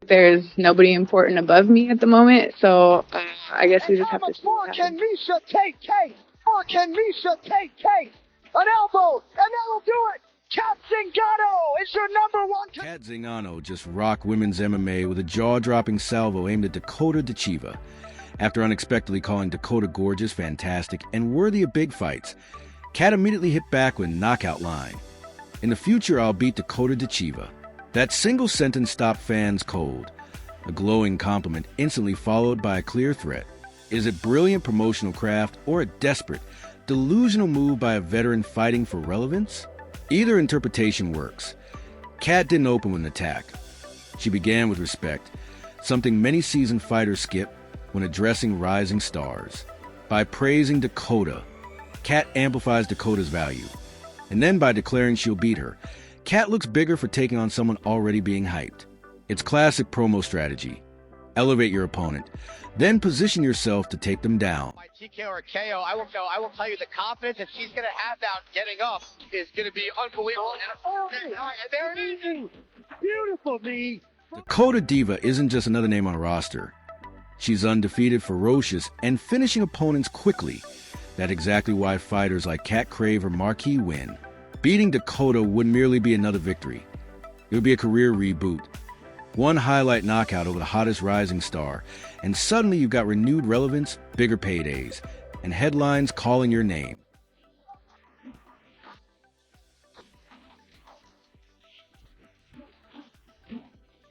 There's nobody important above me at the moment, so I guess we just have to see More what can happens. Misha take cake? More can Misha take cake? An elbow, and that'll do it. Cat Zingano is your number one. Cat Zingano just rocked women's MMA with a jaw-dropping salvo aimed at Dakota Ditcheva. After unexpectedly calling Dakota gorgeous, fantastic, and worthy of big fights, Cat immediately hit back with a knockout line. In the future, I'll beat Dakota Ditcheva. That single sentence stopped fans cold. A glowing compliment instantly followed by a clear threat. Is it brilliant promotional craft or a desperate, delusional move by a veteran fighting for relevance? Either interpretation works. Cat didn't open with an attack. She began with respect, something many seasoned fighters skip when addressing rising stars. By praising Dakota, Cat amplifies Dakota's value. And then by declaring she'll beat her, Cat looks bigger for taking on someone already being hyped. It's classic promo strategy. Elevate your opponent, then position yourself to take them down. By TKO or KO, I will tell you the confidence that she's going to have now getting up is going to be unbelievable. And there it is. Beautiful knee. Dakota Diva isn't just another name on a roster. She's undefeated, ferocious, and finishing opponents quickly. That's exactly why fighters like Cat crave her marquee win. Beating Dakota wouldn't merely be another victory. It would be a career reboot. One highlight knockout over the hottest rising star, and suddenly you've got renewed relevance, bigger paydays, and headlines calling your name.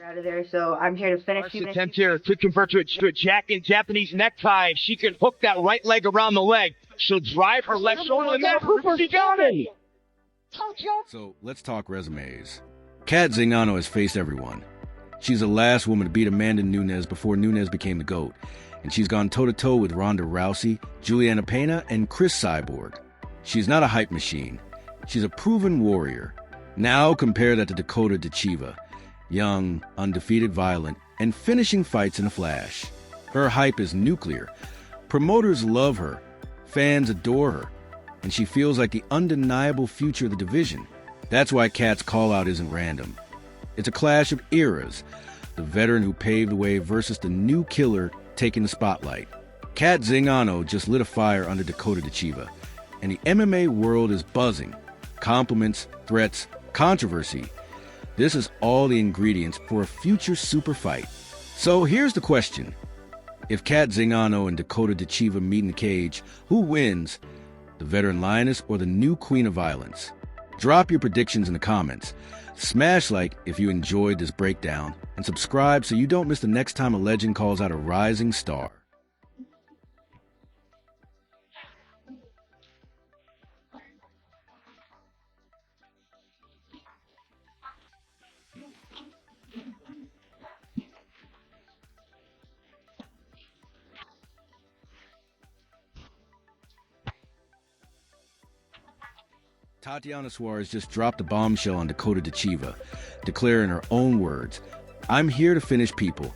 Out of there, so I'm here to finish. First attempt here could convert to a Japanese necktie. If she can hook that right leg around the leg, she'll drive her left shoulder, and then she got it. So let's talk resumes. Cat Zingano has faced everyone. She's the last woman to beat Amanda Nunes before Nunes became the GOAT, and she's gone toe-to-toe with Ronda Rousey, Juliana Pena, and Chris Cyborg. She's not a hype machine. She's a proven warrior. Now compare that to Dakota Ditcheva. Young, undefeated, violent, and finishing fights in a flash. Her hype is nuclear. Promoters love her. Fans adore her. And she feels like the undeniable future of the division. That's why Cat's call-out isn't random. It's a clash of eras. The veteran who paved the way versus the new killer taking the spotlight. Cat Zingano just lit a fire under Dakota Ditcheva. And the MMA world is buzzing. Compliments, threats, controversy. This is all the ingredients for a future super fight. So here's the question. If Cat Zingano and Dakota Ditcheva meet in the cage, who wins? The veteran lioness or the new queen of violence? Drop your predictions in the comments. Smash like if you enjoyed this breakdown, and subscribe so you don't miss the next time a legend calls out a rising star. Tatiana Suarez just dropped a bombshell on Dakota Ditcheva, declaring her own words, "I'm here to finish people."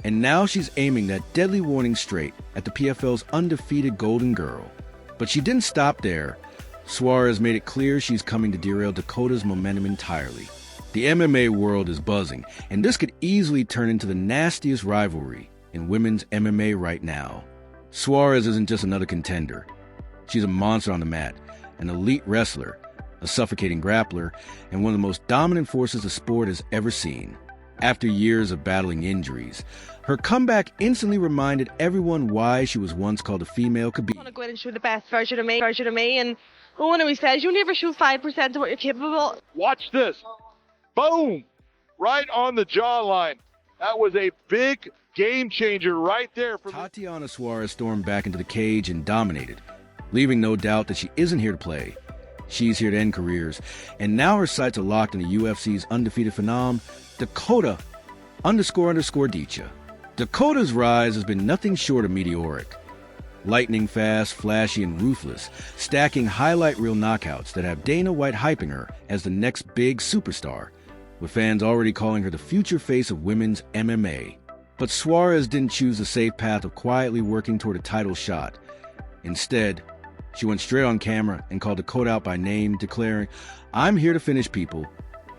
And now she's aiming that deadly warning straight at the PFL's undefeated Golden Girl. But she didn't stop there. Suarez made it clear she's coming to derail Dakota's momentum entirely. The MMA world is buzzing, and this could easily turn into the nastiest rivalry in women's MMA right now. Suarez isn't just another contender. She's a monster on the mat, an elite wrestler, a suffocating grappler, and one of the most dominant forces the sport has ever seen. After years of battling injuries, her comeback instantly reminded everyone why she was once called a female Khabib. I want to go in and show the best version of me, and one always says you never show 5% of what you're capable of. Watch this. Boom! Right on the jawline. That was a big game changer right there. Tatiana Suarez stormed back into the cage and dominated, leaving no doubt that she isn't here to play. She's here to end careers, and now her sights are locked on the UFC's undefeated phenom, Dakota __Ditcha. Dakota's rise has been nothing short of meteoric. Lightning fast, flashy, and ruthless, stacking highlight reel knockouts that have Dana White hyping her as the next big superstar, with fans already calling her the future face of women's MMA. But Suarez didn't choose the safe path of quietly working toward a title shot. Instead, she went straight on camera and called Dakota out by name, declaring, "I'm here to finish people.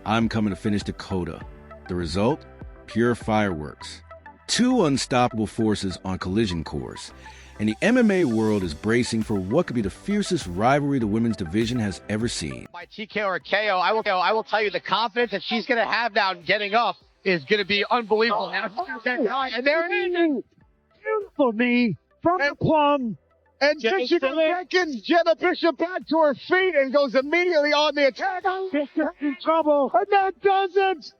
I'm coming to finish Dakota." The result? pure fireworks. Two unstoppable forces on collision course. And the MMA world is bracing for what could be the fiercest rivalry the women's division has ever seen. By TKO or KO, I will tell you the confidence that she's going to have now getting up is going to be unbelievable. And there it is. Beautiful knee from the plum. And Bishop seconds Jenna Bishop back to her feet and goes immediately on the attack. Bishop in trouble. And that does it.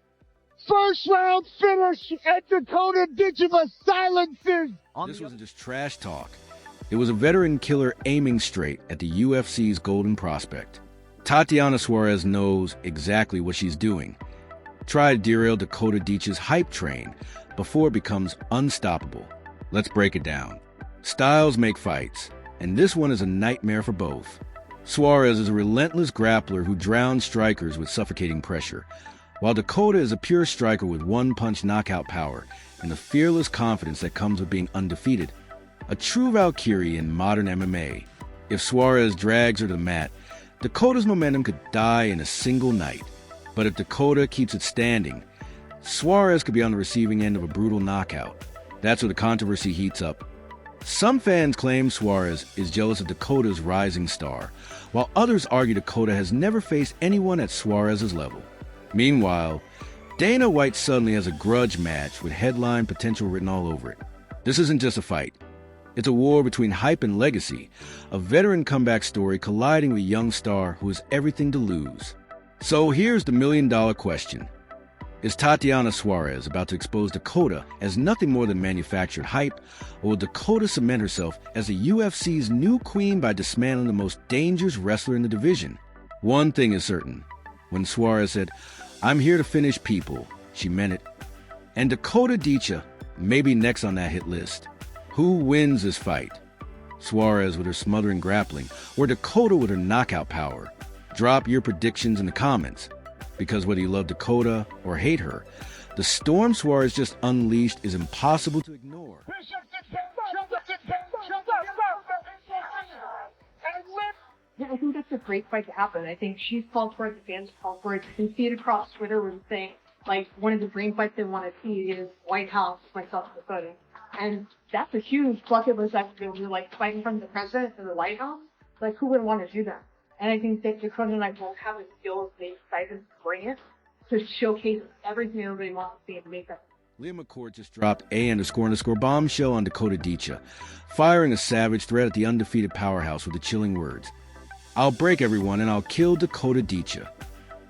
First round finish, and Dakota Ditcheva silences. This wasn't just trash talk. It was a veteran killer aiming straight at the UFC's golden prospect. Tatiana Suarez knows exactly what she's doing. Try to derail Dakota Ditcheva's hype train before it becomes unstoppable. Let's break it down. Styles make fights, and this one is a nightmare for both. Suarez is a relentless grappler who drowns strikers with suffocating pressure, while Dakota is a pure striker with one-punch knockout power and the fearless confidence that comes with being undefeated. A true Valkyrie in modern MMA. If Suarez drags her to the mat, Dakota's momentum could die in a single night. But if Dakota keeps it standing, Suarez could be on the receiving end of a brutal knockout. That's where the controversy heats up. Some fans claim Suarez is jealous of Dakota's rising star, while others argue Dakota has never faced anyone at Suarez's level. Meanwhile, Dana White suddenly has a grudge match with headline potential written all over it. This isn't just a fight. It's a war between hype and legacy, a veteran comeback story colliding with a young star who has everything to lose. So here's the million-dollar question. Is Tatiana Suarez about to expose Dakota as nothing more than manufactured hype, or will Dakota cement herself as the UFC's new queen by dismantling the most dangerous wrestler in the division? One thing is certain. When Suarez said, "I'm here to finish people," she meant it. And Dakota Ditcheva may be next on that hit list. Who wins this fight? Suarez with her smothering grappling, or Dakota with her knockout power? Drop your predictions in the comments. Because whether you love Dakota or hate her, the storm Suarez just unleashed is impossible to ignore. Yeah, I think that's a great fight to happen. I think she's called for it, the fans called for it. You can see it across Twitter where they're saying, like, one of the dream fights they want to see is White House, myself, and Dakota. And that's a huge bucket list activity. We're like fighting from the president to the White House. Like, who would want to do that? And I think that Dakota and I both have the skills they decided to bring it to showcase everything everybody wants to see and make that. Leah McCourt just dropped __ bombshell on Dakota Ditcheva, firing a savage threat at the undefeated powerhouse with the chilling words, "I'll break everyone and I'll kill Dakota Ditcheva."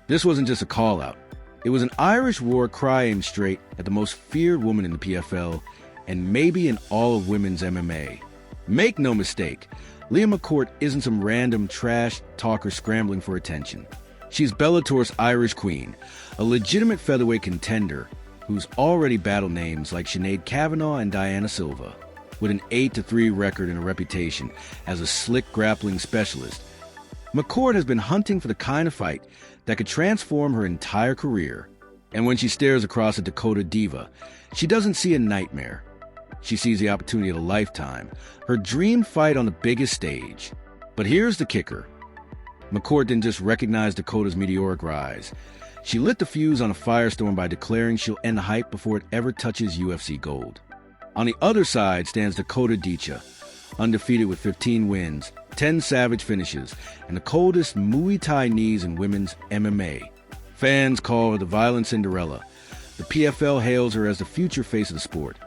This wasn't just a call-out. It was an Irish war cry aimed straight at the most feared woman in the PFL and maybe in all of women's MMA. Make no mistake, Leah McCourt isn't some random trash talker scrambling for attention. She's Bellator's Irish queen, a legitimate featherweight contender who's already battled names like Sinead Kavanagh and Diana Silva. With an 8-3 record and a reputation as a slick grappling specialist, McCourt has been hunting for the kind of fight that could transform her entire career. And when she stares across at Dakota Diva, she doesn't see a nightmare. She sees the opportunity of a lifetime, her dream fight on the biggest stage. But here's the kicker. McCourt didn't just recognize Dakota's meteoric rise. She lit the fuse on a firestorm by declaring she'll end the hype before it ever touches UFC gold. On the other side stands Dakota Ditcheva, undefeated with 15 wins, 10 savage finishes, and the coldest Muay Thai knees in women's MMA. Fans call her the violent Cinderella. The PFL hails her as the future face of the sport.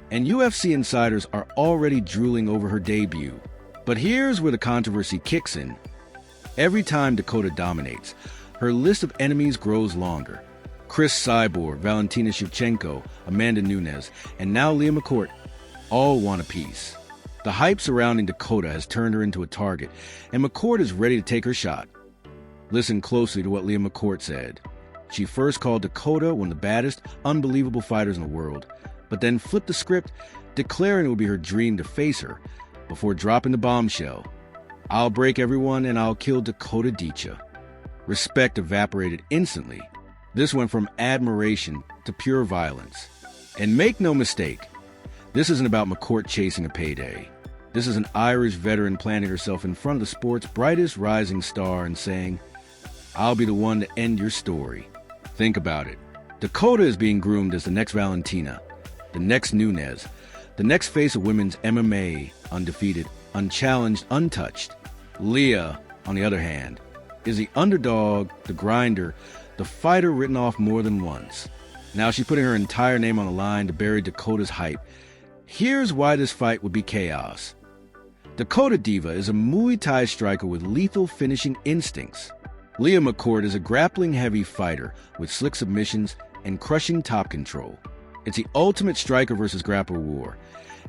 And UFC insiders are already drooling over her debut. But here's where the controversy kicks in. Every time Dakota dominates, her list of enemies grows longer. Chris Cyborg, Valentina Shevchenko, Amanda Nunes, and now Leah McCourt all want a piece. The hype surrounding Dakota has turned her into a target, and McCourt is ready to take her shot. Listen closely to what Leah McCourt said. She first called Dakota one of the baddest, unbelievable fighters in the world, but then flipped the script, declaring it would be her dream to face her, before dropping the bombshell. "I'll break everyone and I'll kill Dakota Ditcheva." Respect evaporated instantly. This went from admiration to pure violence. And make no mistake, this isn't about McCourt chasing a payday. This is an Irish veteran planting herself in front of the sport's brightest rising star and saying, "I'll be the one to end your story." Think about it. Dakota is being groomed as the next Valentina, the next Nunes, the next face of women's MMA, undefeated, unchallenged, untouched. Leah, on the other hand, is the underdog, the grinder, the fighter written off more than once. Now she's putting her entire name on the line to bury Dakota's hype. Here's why this fight would be chaos. Dakota Diva is a Muay Thai striker with lethal finishing instincts. Leah McCourt is a grappling-heavy fighter with slick submissions and crushing top control. It's the ultimate striker versus grappler war,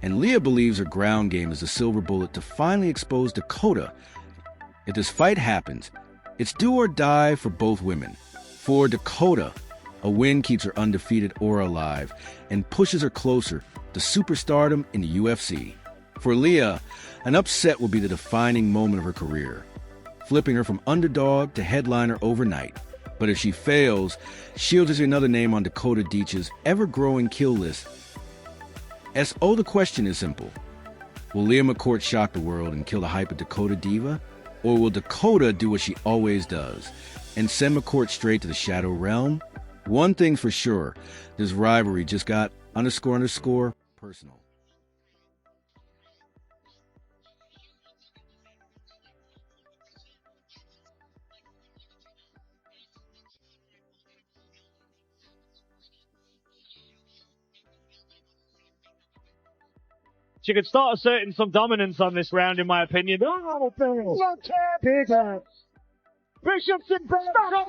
and Leah believes her ground game is the silver bullet to finally expose Dakota. If this fight happens, it's do or die for both women. For Dakota, a win keeps her undefeated aura alive and pushes her closer to superstardom in the UFC. For Leah, an upset will be the defining moment of her career, flipping her from underdog to headliner overnight. But if she fails, Shields is another name on Dakota Ditcheva's ever-growing kill list. The question is simple. Will Leah McCourt shock the world and kill the hype of Dakota Diva? Or will Dakota do what she always does and send McCourt straight to the Shadow Realm? One thing's for sure, this rivalry just got __ personal. She could start asserting some dominance on this round, in my opinion. Bishop's in stop.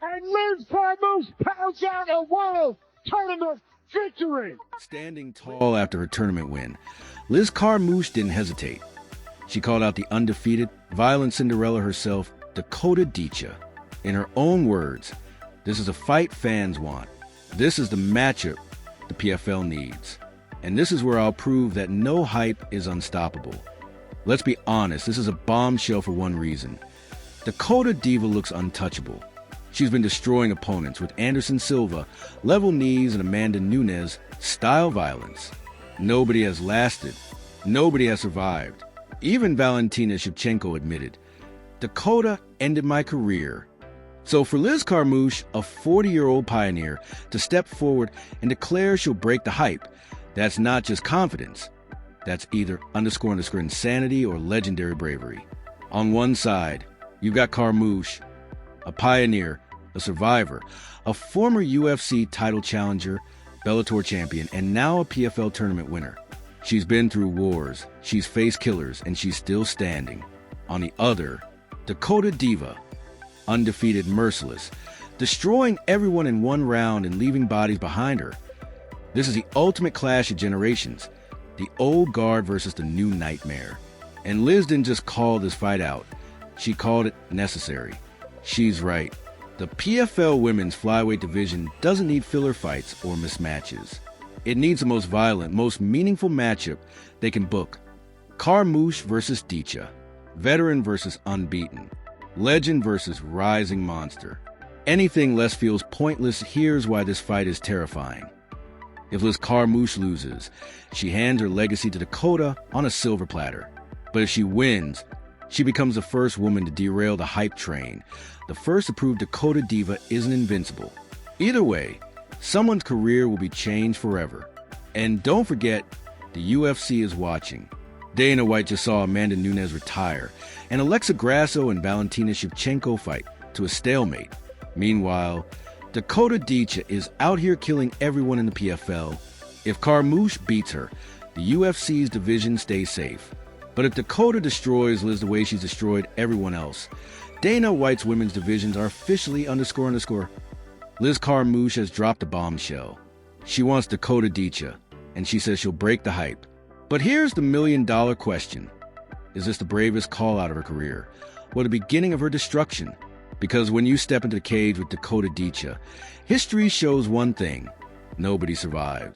And Liz Carmouche pounds out a world tournament victory. Standing tall after her tournament win, Liz Carmouche didn't hesitate. She called out the undefeated, violent Cinderella herself, Dakota Ditcheva. In her own words, this is a fight fans want. This is the matchup the PFL needs. And this is where I'll prove that no hype is unstoppable. Let's be honest, this is a bombshell for one reason. Dakota Diva looks untouchable. She's been destroying opponents with Anderson Silva, level knees, and Amanda Nunes style violence. Nobody has lasted. Nobody has survived. Even Valentina Shevchenko admitted, Dakota ended my career. So for Liz Carmouche, a 40-year-old pioneer, to step forward and declare she'll break the hype, that's not just confidence. That's either __ insanity or legendary bravery. On one side, you've got Carmouche, a pioneer, a survivor, a former UFC title challenger, Bellator champion, and now a PFL tournament winner. She's been through wars, she's faced killers, and she's still standing. On the other, Dakota Diva, undefeated, merciless, destroying everyone in one round and leaving bodies behind her. This is the ultimate clash of generations, the old guard versus the new nightmare. And Liz didn't just call this fight out, she called it necessary. She's right. The PFL women's flyweight division doesn't need filler fights or mismatches. It needs the most violent, most meaningful matchup they can book. Carmouche versus Ditcheva, veteran versus unbeaten, legend versus rising monster. Anything less feels pointless. Here's why this fight is terrifying. If Liz Carmouche loses, she hands her legacy to Dakota on a silver platter. But if she wins, she becomes the first woman to derail the hype train, the first to prove Dakota Diva isn't invincible. Either way, someone's career will be changed forever. And don't forget, the UFC is watching. Dana White just saw Amanda Nunes retire, and Alexa Grasso and Valentina Shevchenko fight to a stalemate. Meanwhile, Dakota Ditcheva is out here killing everyone in the PFL. If Carmouche beats her, the UFC's division stays safe. But if Dakota destroys Liz the way she's destroyed everyone else, Dana White's women's divisions are officially __ Liz Carmouche has dropped a bombshell. She wants Dakota Ditcheva, and she says she'll break the hype. But here's the million-dollar question. Is this the bravest call-out of her career, or the beginning of her destruction? Because when you step into the cage with Dakota Ditcheva, history shows one thing: nobody survives.